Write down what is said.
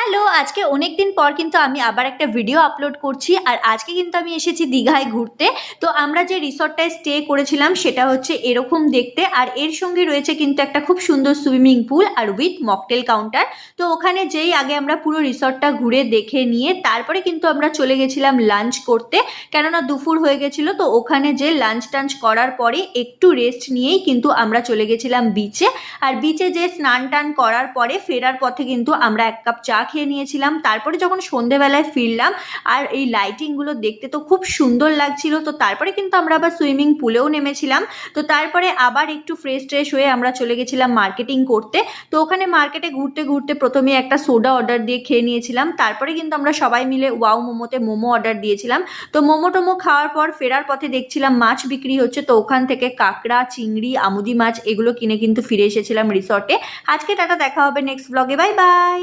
Hello, আজকে অনেক দিন পর কিন্তু আমি আবার একটা ভিডিও আপলোড করছি। আর আজকে কিন্তু আমি এসেছি দীঘায় ঘুরতে। তো আমরা যে রিসর্টটায় স্টে করেছিলাম সেটা হচ্ছে এরকম দেখতে, আর এর সঙ্গে রয়েছে কিন্তু একটা খুব সুন্দর সুইমিং পুল আর উইথ মকটেল কাউন্টার। তো ওখানে যেই আগে আমরা পুরো রিসর্টটা ঘুরে দেখে নিয়ে তারপরে কিন্তু আমরা চলে গেছিলাম লাঞ্চ করতে, কেননা দুপুর হয়ে গেছিলো। তো ওখানে যে লাঞ্চ টাঞ্চ করার পরে একটু রেস্ট নিয়েই কিন্তু আমরা চলে গেছিলাম বিচে। আর বিচে যে স্নান টান করার পরে ফেরার পথে কিন্তু আমরা এক কাপ চা খেয়ে নিয়েছিলাম। তারপরে যখন সন্ধেবেলায় ফিরলাম, আর এই লাইটিংগুলো দেখতে তো খুব সুন্দর লাগছিল, তো তারপরে কিন্তু আমরা আবার সুইমিং পুলেও নেমেছিলাম। তো তারপরে আবার একটু ফ্রেশ ট্রেশ হয়ে আমরা চলে গেছিলাম মার্কেটিং করতে। তো ওখানে মার্কেটে ঘুরতে ঘুরতে প্রথমে একটা সোডা অর্ডার দিয়ে খেয়ে নিয়েছিলাম, তারপরে কিন্তু আমরা সবাই মিলে ওয়াও মোমোতে মোমো অর্ডার দিয়েছিলাম। তো মোমো টোমো খাওয়ার পর ফেরার পথে দেখছিলাম মাছ বিক্রি হচ্ছে, তো ওখান থেকে কাঁকড়া, চিংড়ি, আমুদি মাছ এগুলো কিনে কিন্তু ফিরে এসেছিলাম রিসর্টে। আজকে টাটা, দেখা হবে নেক্সট ব্লগে, বাই বাই।